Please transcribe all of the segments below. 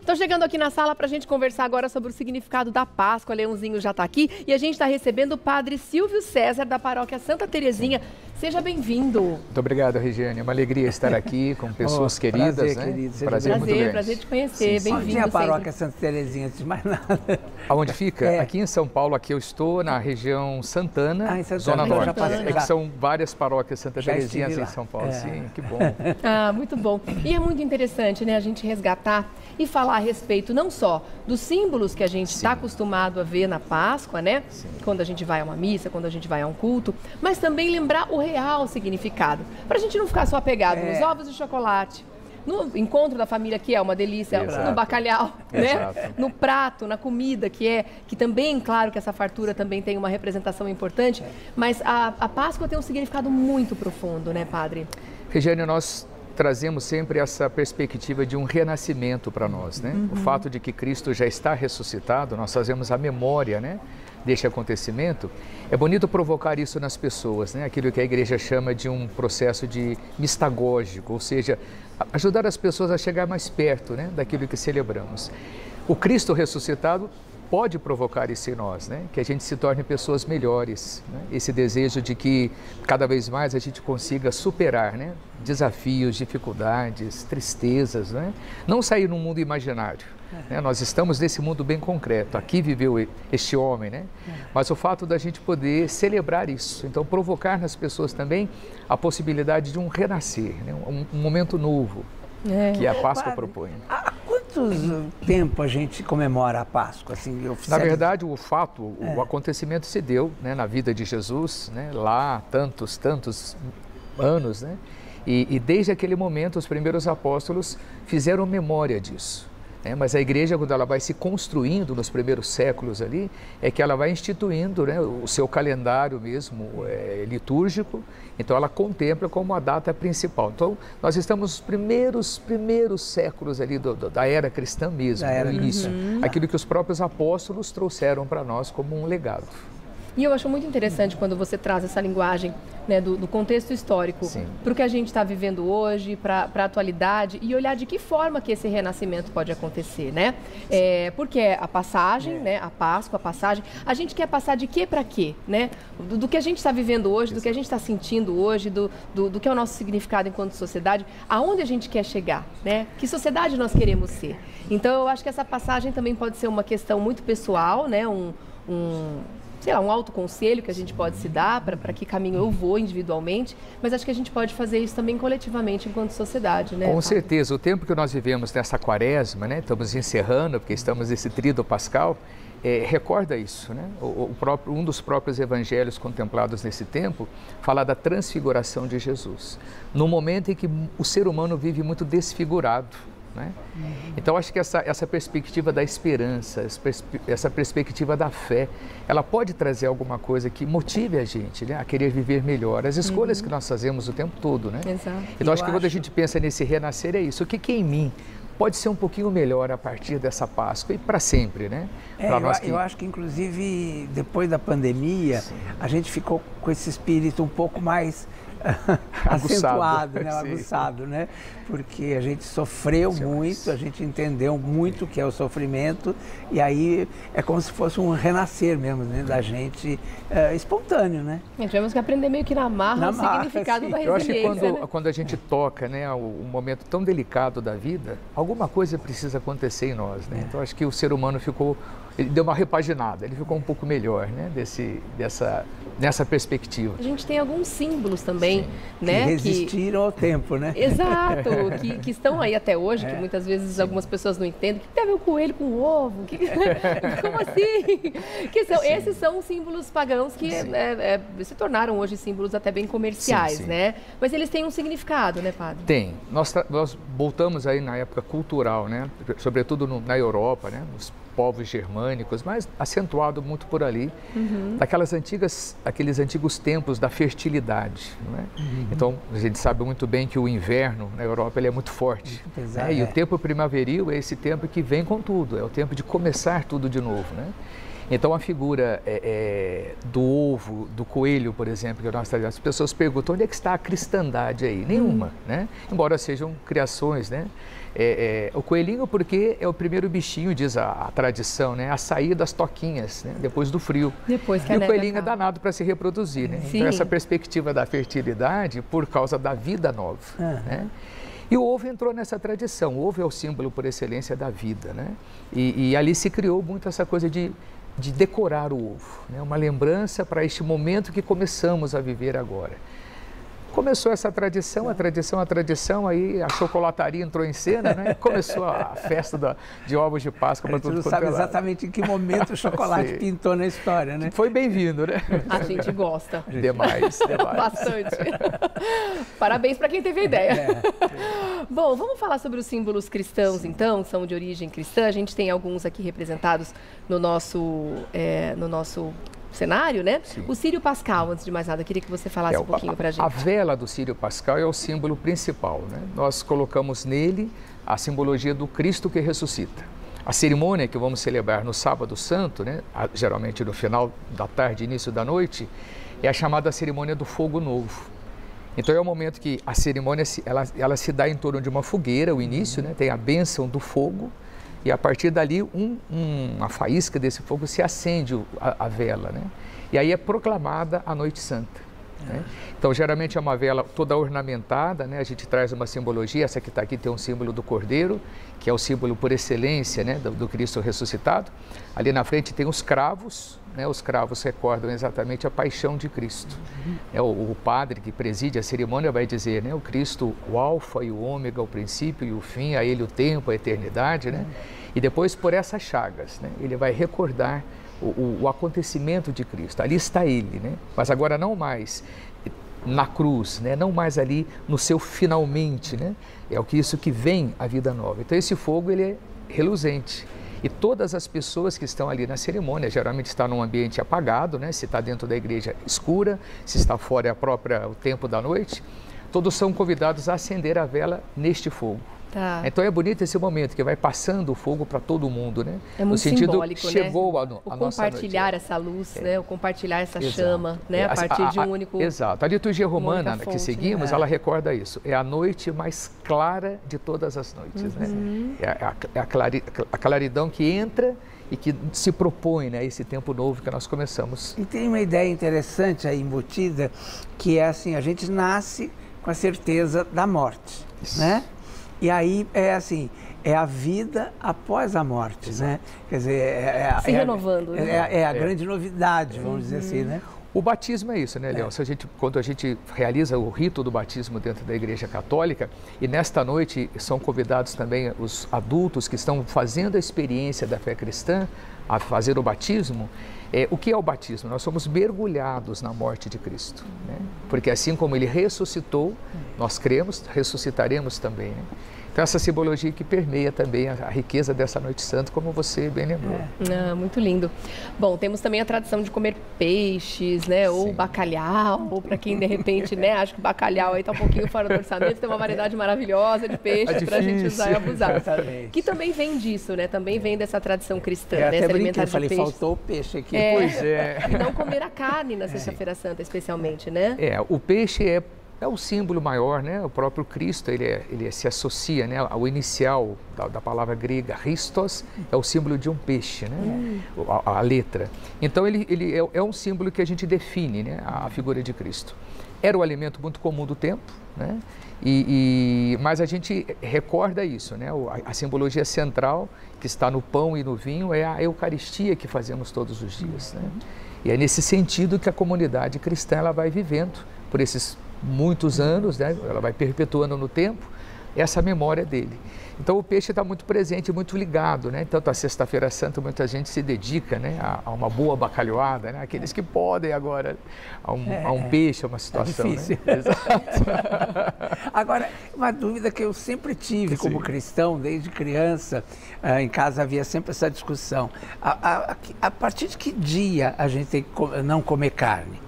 Tô chegando aqui na sala para a gente conversar agora sobre o significado da Páscoa. Leãozinho já está aqui e a gente está recebendo o Padre Silvio César, da Paróquia Santa Terezinha. Seja bem-vindo. Muito obrigado, Regiane. É uma alegria estar aqui com pessoas queridas. Prazer, né? querido. Prazer muito grande. Prazer te conhecer. Bem-vindo. Onde é a Paróquia Santa Terezinha, antes de mais nada? Aonde fica? Aqui em São Paulo, aqui eu estou na região Santana, em Santana, Zona Norte. Santana. É que são várias paróquias Santa Já Terezinhas estive em lá. São Paulo. Sim, que bom. Ah, muito bom. E é muito interessante, né, a gente resgatar e falar a respeito não só dos símbolos que a gente está acostumado a ver na Páscoa, né? Sim. Quando a gente vai a uma missa, quando a gente vai a um culto, mas também lembrar o real significado. Para a gente não ficar só apegado nos ovos de chocolate, no encontro da família, que é uma delícia, no bacalhau, né? No prato, na comida, que também, claro que essa fartura também tem uma representação importante, mas a Páscoa tem um significado muito profundo, né, Padre? Regiane, nós trazemos sempre essa perspectiva de um renascimento para nós, né? O fato de que Cristo já está ressuscitado, nós fazemos a memória, né, deste acontecimento. É bonito provocar isso nas pessoas, né? Aquilo que a igreja chama de um processo de mistagógico, ou seja, ajudar as pessoas a chegar mais perto, né, daquilo que celebramos. O Cristo ressuscitado pode provocar isso em nós, né? Que a gente se torne pessoas melhores, né? Esse desejo de que cada vez mais a gente consiga superar, né, desafios, dificuldades, tristezas, né? Não sair num mundo imaginário, né? Nós estamos nesse mundo bem concreto, aqui viveu este homem, né? Mas o fato da gente poder celebrar isso, então provocar nas pessoas também a possibilidade de um renascer, né? Um momento novo, que a Páscoa propõe. Há quanto tempo a gente comemora a Páscoa? Assim, Na verdade, o acontecimento se deu, né, na vida de Jesus, né, lá há tantos anos, né? E desde aquele momento os primeiros apóstolos fizeram memória disso. Mas a igreja, quando ela vai se construindo nos primeiros séculos ali, é que ela vai instituindo, né, o seu calendário mesmo litúrgico, então ela contempla como a data principal. Então, nós estamos nos primeiros séculos ali da era cristã mesmo, no início, aquilo que os próprios apóstolos trouxeram para nós como um legado. E eu acho muito interessante quando você traz essa linguagem, né, do contexto histórico para o que a gente está vivendo hoje, para a atualidade, e olhar de que forma que esse renascimento pode acontecer, né? Porque a passagem, né, a Páscoa, a passagem, a gente quer passar de quê para quê, né? Do que a gente está vivendo hoje, do que a gente está sentindo hoje, do que é o nosso significado enquanto sociedade, aonde a gente quer chegar, né? Que sociedade nós queremos ser? Então, eu acho que essa passagem também pode ser uma questão muito pessoal, né? Sei lá, um autoconselho que a gente pode se dar para que caminho eu vou individualmente, mas acho que a gente pode fazer isso também coletivamente enquanto sociedade, né? Com certeza, o tempo que nós vivemos nessa quaresma, né, estamos encerrando, porque estamos nesse tríduo pascal, recorda isso, né? Um dos próprios evangelhos contemplados nesse tempo fala da transfiguração de Jesus, no momento em que o ser humano vive muito desfigurado, né? Então, acho que essa perspectiva da esperança, essa perspectiva da fé, ela pode trazer alguma coisa que motive a gente, né, a querer viver melhor. As escolhas que nós fazemos o tempo todo, né? Exato. Então, acho que quando a gente pensa nesse renascer, é isso. O que em mim pode ser um pouquinho melhor a partir dessa Páscoa e para sempre, né? Eu acho que, inclusive, depois da pandemia, a gente ficou com esse espírito um pouco mais acentuado, né? Aguçado, né? Porque a gente sofreu muito, a gente entendeu muito o que é o sofrimento, e aí é como se fosse um renascer mesmo, né, da gente espontâneo, né? Tivemos que aprender meio que na marra o significado da resiliência. Eu acho que né? quando a gente toca, né, um momento tão delicado da vida, alguma coisa precisa acontecer em nós, né? Então, acho que o ser humano ele deu uma repaginada, ele ficou um pouco melhor, né, nessa perspectiva. A gente tem alguns símbolos também, né? Que resistiram ao tempo, né? Exato, que estão aí até hoje, que muitas vezes algumas pessoas não entendem. O que deve o coelho com o ovo? Como assim? Esses são símbolos pagãos que se tornaram hoje símbolos até bem comerciais, né? Mas eles têm um significado, né, Padre? Tem. Nós voltamos aí na época cultural, né? Sobretudo na Europa, né? Nos povos germânicos, mas acentuado muito por ali, aqueles antigos tempos da fertilidade, não é? Então, a gente sabe muito bem que o inverno na Europa ele é muito forte, né? E o tempo primaveril é esse tempo que vem com tudo, é o tempo de começar tudo de novo, né? Então, a figura do ovo, do coelho, por exemplo, que as pessoas perguntam onde é que está a cristandade aí? Nenhuma, né? Embora sejam criações, né, O coelhinho porque é o primeiro bichinho, diz a tradição, né? A sair das toquinhas, né? Depois do frio. Depois que e o coelhinho é danado para se reproduzir, né? Sim. Então essa perspectiva da fertilidade por causa da vida nova, né? E o ovo entrou nessa tradição. O ovo é o símbolo por excelência da vida, né? E ali se criou muito essa coisa de decorar o ovo, né? Uma lembrança para este momento que começamos a viver agora. Começou essa tradição, a tradição, aí a chocolataria entrou em cena, né? Começou a festa de ovos de Páscoa para tudo quanto é lado. A gente não sabe exatamente em que momento o chocolate pintou na história, né? Foi bem-vindo, né? A gente gosta. Demais. Bastante. Parabéns para quem teve a ideia. Bom, vamos falar sobre os símbolos cristãos, então, são de origem cristã. A gente tem alguns aqui representados no nosso cenário, né? Sim. O Círio Pascal, antes de mais nada, eu queria que você falasse um pouquinho para a gente. A vela do Círio Pascal é o símbolo principal, né? Nós colocamos nele a simbologia do Cristo que ressuscita. A cerimônia que vamos celebrar no Sábado Santo, né? Geralmente no final da tarde, início da noite, é a chamada cerimônia do fogo novo. Então é o momento que a cerimônia ela se dá em torno de uma fogueira, o início, né? Tem a bênção do fogo. E a partir dali, uma faísca desse fogo se acende a vela, né? E aí é proclamada a Noite Santa, né? Então, geralmente é uma vela toda ornamentada, né? A gente traz uma simbologia, essa que está aqui tem um símbolo do Cordeiro, que é o símbolo por excelência, né? do Cristo ressuscitado. Ali na frente tem os cravos, né? Os cravos recordam exatamente a paixão de Cristo. O padre que preside a cerimônia vai dizer, né? O Cristo, o alfa e o ômega, o princípio e o fim, a ele o tempo, a eternidade, né? E depois, por essas chagas, né? Ele vai recordar o acontecimento de Cristo. Ali está ele, né? Mas agora não mais na cruz, né? Não mais ali no seu finalmente, né? Isso que vem a vida nova. Então esse fogo ele é reluzente. E todas as pessoas que estão ali na cerimônia, geralmente está num ambiente apagado, né? Se está dentro da igreja escura, se está fora é o tempo da noite, todos são convidados a acender a vela neste fogo. Tá. Então é bonito esse momento que vai passando o fogo para todo mundo, né? É muito no sentido, simbólico, chegou né? a nossa noite. O compartilhar essa luz, né? O compartilhar essa chama, né? A partir de um único... Exato. A liturgia romana que seguimos, ela recorda isso. É a noite mais clara de todas as noites, né? É a claridão que entra e que se propõe, né, esse tempo novo que nós começamos. E tem uma ideia interessante aí embutida, que é assim, a gente nasce com a certeza da morte, né? E aí é assim, é a vida após a morte, né? Quer dizer, se renovando. É a grande novidade, vamos dizer assim, né? O batismo é isso, né, Leão? Quando a gente realiza o rito do batismo dentro da Igreja Católica, e nesta noite são convidados também os adultos que estão fazendo a experiência da fé cristã a fazer o batismo. O que é o batismo? Nós somos mergulhados na morte de Cristo, né? Porque assim como Ele ressuscitou, nós cremos, ressuscitaremos também, né? Então essa simbologia que permeia também a riqueza dessa Noite Santa, como você bem lembrou. Muito lindo. Bom, temos também a tradição de comer peixes, né? Ou bacalhau, ou para quem de repente, né? Acho que bacalhau aí está um pouquinho fora do orçamento, tem uma variedade maravilhosa de peixes para a gente usar e abusar. Que também vem disso, né? Também vem dessa tradição cristã, né? Até brinquei, eu falei, faltou o peixe aqui. Pois é. E não comer a carne na Sexta-feira Santa, especialmente, né? O peixe é o símbolo maior, né? O próprio Cristo, ele se associa, né, ao inicial da palavra grega, Christos, é o símbolo de um peixe, né? A letra. Então, ele é um símbolo que a gente define, né, a figura de Cristo. Era o alimento muito comum do tempo, né? Mas a gente recorda isso, né? A simbologia central que está no pão e no vinho é a Eucaristia que fazemos todos os dias, né? E é nesse sentido que a comunidade cristã ela vai vivendo por esses muitos anos, né? Ela vai perpetuando no tempo essa memória dele. Então o peixe está muito presente, muito ligado, né? Tanto a Sexta-feira Santa muita gente se dedica, né, a uma boa bacalhoada, né? Aqueles que podem agora a um peixe, a uma situação. É difícil. Né? Exato. Agora, uma dúvida que eu sempre tive como cristão, desde criança, em casa havia sempre essa discussão. A partir de que dia a gente tem que não comer carne?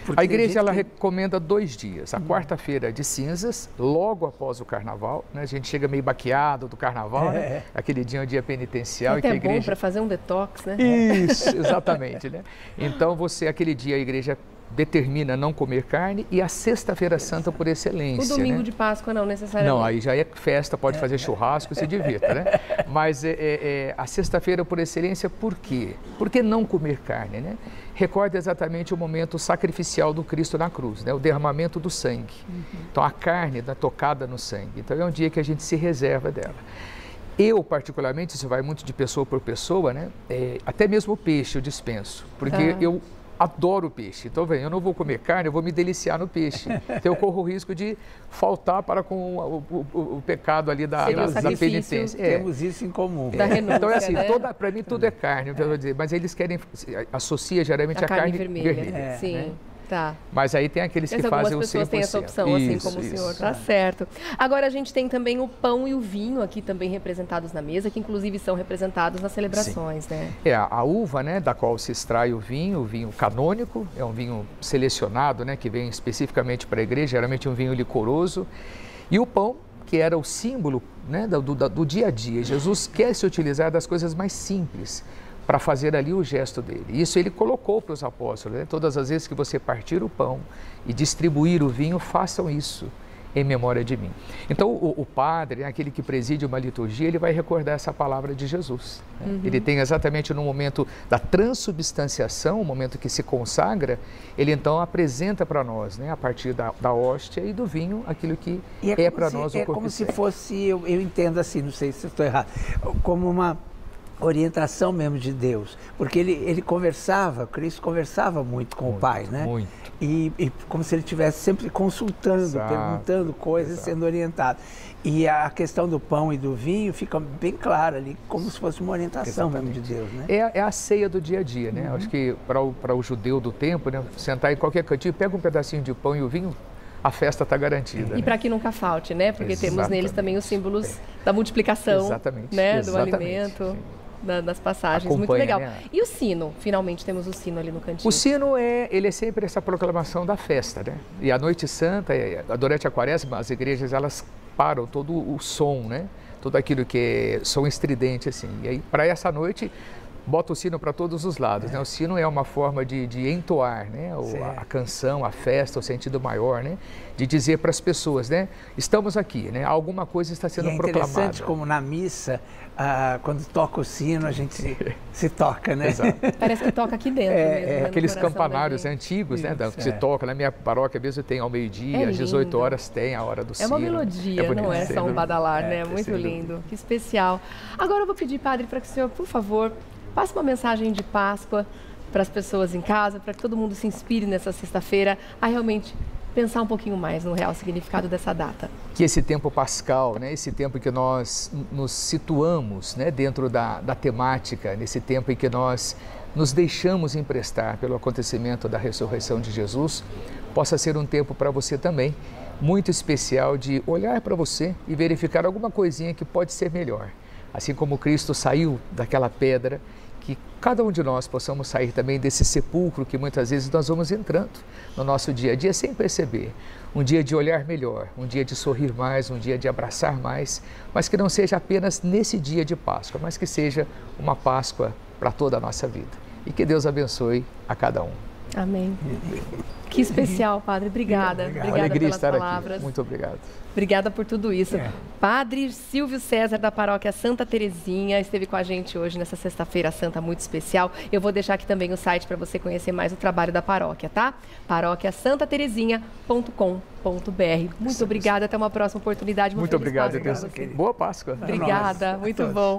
Porque a igreja ela recomenda 2 dias, a quarta-feira de cinzas, logo após o carnaval, né? A gente chega meio baqueado do carnaval, né? Aquele dia é um dia penitencial. Até bom para fazer um detox, né? Isso, exatamente, né? Então aquele dia a igreja determina não comer carne, e a Sexta-feira Santa por excelência. O domingo de Páscoa não necessariamente. Não, aí já é festa, pode fazer churrasco e se divirta, né? Mas a Sexta-feira por excelência, por quê? Por que não comer carne, né? Recorda exatamente o momento sacrificial do Cristo na cruz, né? O derramamento do sangue. Então, a carne está tocada no sangue. Então, é um dia que a gente se reserva dela. Eu, particularmente, isso vai muito de pessoa por pessoa, né? Até mesmo o peixe eu dispenso, porque eu adoro peixe. Então, eu não vou comer carne, eu vou me deliciar no peixe. Então, eu corro o risco de faltar para com o pecado ali da penitência. Temos isso em comum. Renúncia, então, é assim, né? Para mim tudo é carne, mas eles querem, associa geralmente a carne vermelha. Sim. Né? Tá. Mas aí tem aqueles que fazem o 100%. Algumas pessoas têm essa opção, assim como o senhor. Tá certo. Agora a gente tem também o pão e o vinho aqui também representados na mesa, que inclusive são representados nas celebrações, né? A uva, né, da qual se extrai o vinho canônico, é um vinho selecionado, né, que vem especificamente para a igreja, geralmente um vinho licoroso. E o pão, que era o símbolo, né, do dia a dia. Jesus quer se utilizar das coisas mais simples para fazer ali o gesto dele. Isso ele colocou para os apóstolos, né? Todas as vezes que você partir o pão e distribuir o vinho, façam isso em memória de mim. Então, o padre, aquele que preside uma liturgia, ele vai recordar essa palavra de Jesus. Né? Ele tem exatamente no momento da transubstanciação, o momento que se consagra, ele então apresenta para nós, né, a partir da hóstia e do vinho, aquilo que é para nós o corpo. É como se fosse, eu entendo assim, não sei se eu estou errado, como uma orientação mesmo de Deus, porque ele conversava, Cristo conversava muito com o Pai, né? Muito. E como se ele estivesse sempre consultando, perguntando coisas, sendo orientado. E a questão do pão e do vinho fica bem clara ali, como se fosse uma orientação mesmo de Deus, né? É a ceia do dia a dia, né? Acho que para o judeu do tempo, né, sentar em qualquer cantinho, pega um pedacinho de pão e o vinho, a festa está garantida. E para que nunca falte, né? Porque temos neles também os símbolos da multiplicação, né? Do alimento. Sim. Das passagens, muito legal. Né? E o sino? Finalmente temos o sino ali no cantinho. O sino ele é sempre essa proclamação da festa, né? E a Noite Santa, durante a Quaresma, as igrejas elas param todo o som, né? Tudo aquilo que é som estridente, assim. E aí, para essa noite, bota o sino para todos os lados, né? O sino é uma forma de entoar, né? A canção, a festa, o sentido maior, né? De dizer para as pessoas, né? Estamos aqui, né? Alguma coisa está sendo proclamada. É interessante como na missa, quando toca o sino, a gente se toca, né? Exato. Parece que toca aqui dentro mesmo, aqueles campanários antigos, né? Que se toca. Na minha paróquia mesmo tem ao meio-dia, às 18 horas tem a hora do sino. É uma melodia, não é só um badalar, né? Muito lindo, que especial. Agora eu vou pedir, padre, para que o senhor, por favor, passe uma mensagem de Páscoa para as pessoas em casa, para que todo mundo se inspire nessa sexta-feira a realmente pensar um pouquinho mais no real significado dessa data. Que esse tempo pascal, né, esse tempo em que nós nos situamos, né, dentro da temática, nesse tempo em que nós nos deixamos emprestar pelo acontecimento da ressurreição de Jesus, possa ser um tempo para você também, muito especial, de olhar para você e verificar alguma coisinha que pode ser melhor. Assim como Cristo saiu daquela pedra, que cada um de nós possamos sair também desse sepulcro que muitas vezes nós vamos entrando no nosso dia a dia sem perceber. Um dia de olhar melhor, um dia de sorrir mais, um dia de abraçar mais, mas que não seja apenas nesse dia de Páscoa, mas que seja uma Páscoa para toda a nossa vida. E que Deus abençoe a cada um. Amém. Que especial, padre. Obrigada. Obrigada alegria pelas estar palavras. Aqui. Muito obrigado. Obrigada por tudo isso. Padre Silvio César, da Paróquia Santa Terezinha, esteve com a gente hoje nessa sexta-feira santa muito especial. Eu vou deixar aqui também o site para você conhecer mais o trabalho da paróquia, tá? paróquiasantaterezinha.com.br. Muito obrigada. Até uma próxima oportunidade. Muito obrigado. Boa Páscoa. Obrigada. Muito bom.